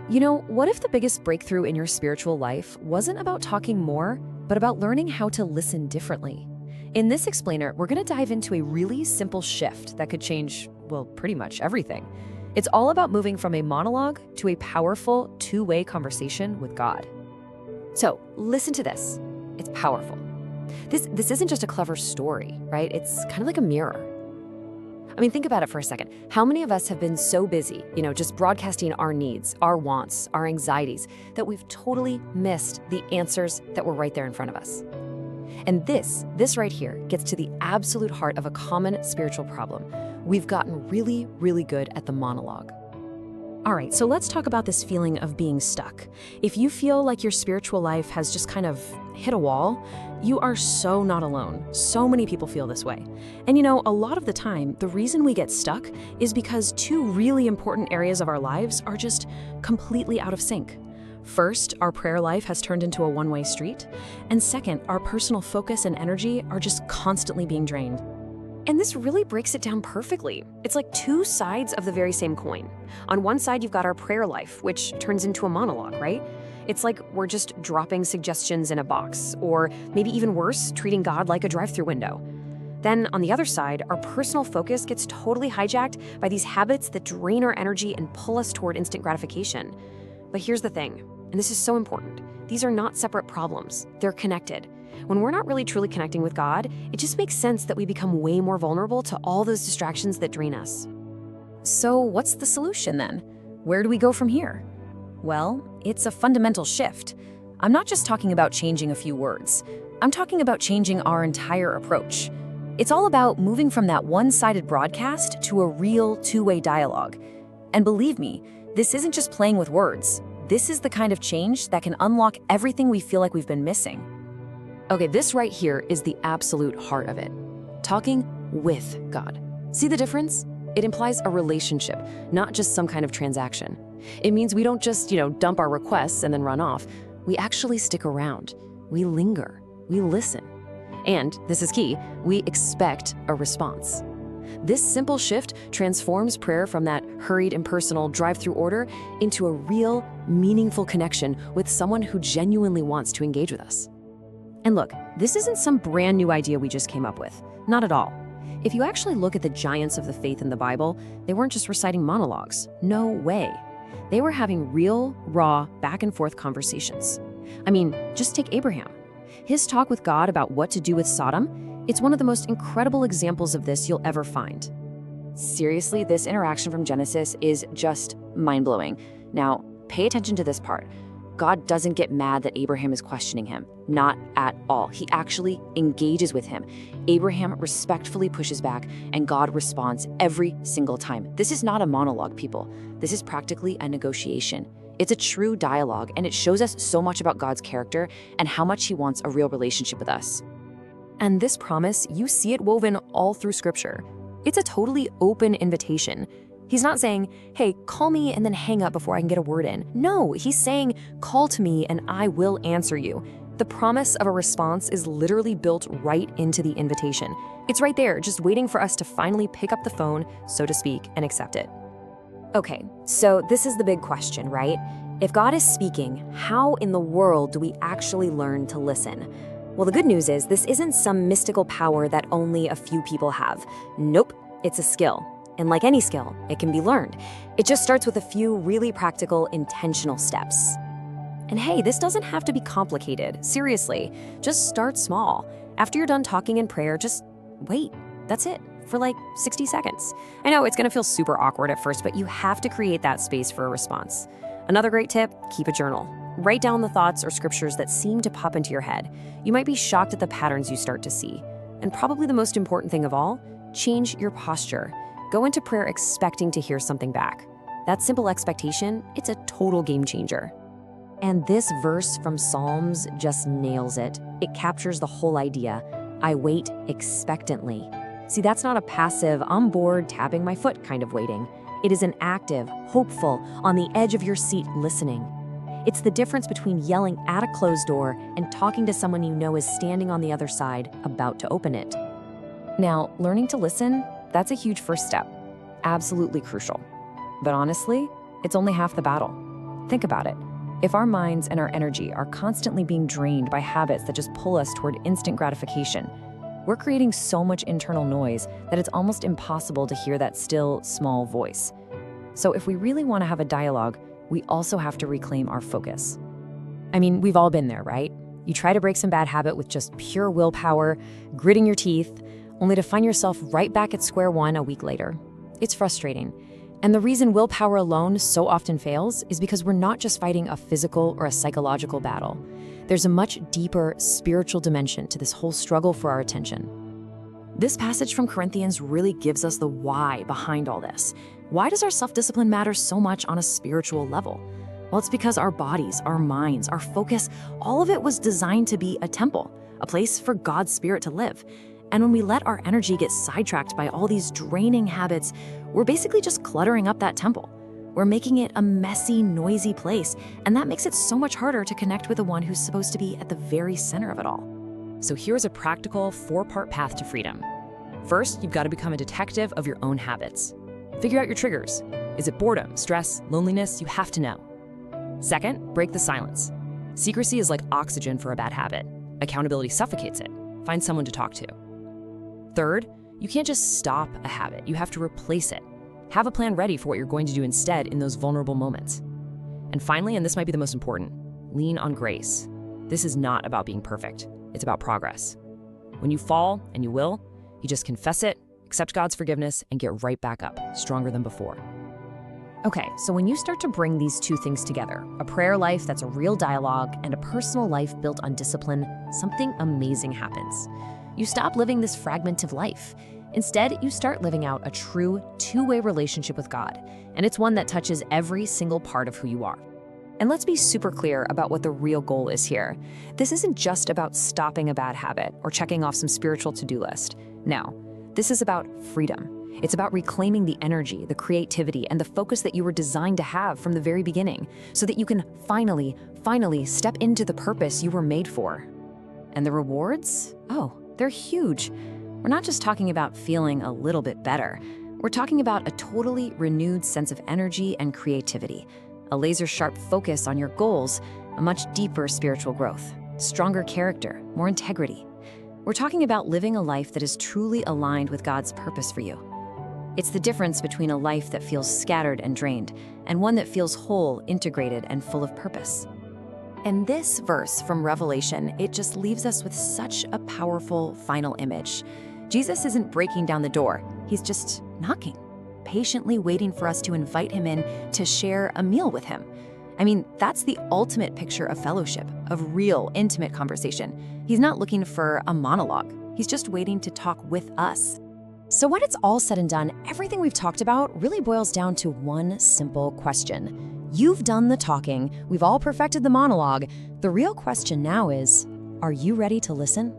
What if the biggest breakthrough in your spiritual life wasn't about talking more, but about learning how to listen differently? In this explainer, we're going to dive into a really simple shift that could change, well, pretty much everything. It's all about moving from a monologue to a powerful two-way conversation with God. So listen to this. It's powerful. This isn't just a clever story, right? It's kind of like a mirror. Think about it for a second. How many of us have been so busy, just broadcasting our needs, our wants, our anxieties, that we've totally missed the answers that were right there in front of us? And this right here gets to the absolute heart of a common spiritual problem. We've gotten really, really good at the monologue. All right, so let's talk about this feeling of being stuck. If you feel like your spiritual life has just kind of hit a wall, you are so not alone. So many people feel this way. And a lot of the time, the reason we get stuck is because two really important areas of our lives are just completely out of sync. First, our prayer life has turned into a one-way street. And second, our personal focus and energy are just constantly being drained. And this really breaks it down perfectly. It's like two sides of the very same coin. On one side, you've got our prayer life, which turns into a monologue, right? It's like we're just dropping suggestions in a box, or maybe even worse, treating God like a drive-through window. Then on the other side, our personal focus gets totally hijacked by these habits that drain our energy and pull us toward instant gratification. But here's the thing, and this is so important. These are not separate problems. They're connected. When we're not really truly connecting with God, it just makes sense that we become way more vulnerable to all those distractions that drain us. So what's the solution then? Where do we go from here? Well, it's a fundamental shift. I'm not just talking about changing a few words. I'm talking about changing our entire approach. It's all about moving from that one-sided broadcast to a real two-way dialogue. And believe me, this isn't just playing with words. This is the kind of change that can unlock everything we feel like we've been missing. Okay, this right here is the absolute heart of it. Talking with God. See the difference? It implies a relationship, not just some kind of transaction. It means we don't just, dump our requests and then run off. We actually stick around. We linger. We listen. And, this is key, we expect a response. This simple shift transforms prayer from that hurried, impersonal, drive-through order into a real, meaningful connection with someone who genuinely wants to engage with us. And look, this isn't some brand new idea we just came up with. Not at all. If you actually look at the giants of the faith in the Bible, they weren't just reciting monologues. No way. They were having real, raw, back-and-forth conversations. Just take Abraham. His talk with God about what to do with Sodom, it's one of the most incredible examples of this you'll ever find. Seriously, this interaction from Genesis is just mind-blowing. Now, pay attention to this part. God doesn't get mad that Abraham is questioning him. Not at all. He actually engages with him. Abraham respectfully pushes back, and God responds every single time. This is not a monologue, people. This is practically a negotiation. It's a true dialogue, and it shows us so much about God's character and how much he wants a real relationship with us. And this promise, you see it woven all through Scripture. It's a totally open invitation. He's not saying, hey, call me and then hang up before I can get a word in. No, he's saying, call to me and I will answer you. The promise of a response is literally built right into the invitation. It's right there, just waiting for us to finally pick up the phone, so to speak, and accept it. Okay, so this is the big question, right? If God is speaking, how in the world do we actually learn to listen? Well, the good news is this isn't some mystical power that only a few people have. Nope, it's a skill. And like any skill, it can be learned. It just starts with a few really practical, intentional steps. And hey, this doesn't have to be complicated. Seriously, just start small. After you're done talking in prayer, just wait. That's it, for like 60 seconds. I know it's gonna feel super awkward at first, but you have to create that space for a response. Another great tip, keep a journal. Write down the thoughts or scriptures that seem to pop into your head. You might be shocked at the patterns you start to see. And probably the most important thing of all, change your posture. Go into prayer expecting to hear something back. That simple expectation, it's a total game changer. And this verse from Psalms just nails it. It captures the whole idea. I wait expectantly. See, that's not a passive, I'm bored, tapping my foot kind of waiting. It is an active, hopeful, on the edge of your seat listening. It's the difference between yelling at a closed door and talking to someone you know is standing on the other side, about to open it. Now, learning to listen, that's a huge first step. Absolutely crucial. But honestly, it's only half the battle. Think about it. If our minds and our energy are constantly being drained by habits that just pull us toward instant gratification, we're creating so much internal noise that it's almost impossible to hear that still, small voice. So if we really want to have a dialogue, we also have to reclaim our focus. I mean, we've all been there, right? You try to break some bad habit with just pure willpower, gritting your teeth, only to find yourself right back at square one a week later. It's frustrating. And the reason willpower alone so often fails is because we're not just fighting a physical or a psychological battle. There's a much deeper spiritual dimension to this whole struggle for our attention. This passage from Corinthians really gives us the why behind all this. Why does our self-discipline matter so much on a spiritual level? Well, it's because our bodies, our minds, our focus, all of it was designed to be a temple, a place for God's Spirit to live. And when we let our energy get sidetracked by all these draining habits, we're basically just cluttering up that temple. We're making it a messy, noisy place, and that makes it so much harder to connect with the one who's supposed to be at the very center of it all. So here's a practical 4-part path to freedom. First, you've got to become a detective of your own habits. Figure out your triggers. Is it boredom, stress, loneliness? You have to know. Second, break the silence. Secrecy is like oxygen for a bad habit. Accountability suffocates it. Find someone to talk to. Third, you can't just stop a habit. You have to replace it. Have a plan ready for what you're going to do instead in those vulnerable moments. And finally, and this might be the most important, lean on grace. This is not about being perfect. It's about progress. When you fall, and you will, you just confess it, accept God's forgiveness, and get right back up, stronger than before. Okay, so when you start to bring these two things together, a prayer life that's a real dialogue and a personal life built on discipline, something amazing happens. You stop living this fragmented life. Instead, you start living out a true two-way relationship with God, and it's one that touches every single part of who you are. And let's be super clear about what the real goal is here. This isn't just about stopping a bad habit or checking off some spiritual to-do list. No, this is about freedom. It's about reclaiming the energy, the creativity, and the focus that you were designed to have from the very beginning, so that you can finally step into the purpose you were made for. And the rewards? Oh, they're huge. We're not just talking about feeling a little bit better. We're talking about a totally renewed sense of energy and creativity, a laser-sharp focus on your goals, a much deeper spiritual growth, stronger character, more integrity. We're talking about living a life that is truly aligned with God's purpose for you. It's the difference between a life that feels scattered and drained and one that feels whole, integrated, and full of purpose. And this verse from Revelation, it just leaves us with such a powerful final image. Jesus isn't breaking down the door. He's just knocking, patiently waiting for us to invite him in to share a meal with him. I mean, that's the ultimate picture of fellowship, of real, intimate conversation. He's not looking for a monologue. He's just waiting to talk with us. So when it's all said and done, everything we've talked about really boils down to one simple question. You've done the talking, we've all perfected the monologue. The real question now is, are you ready to listen?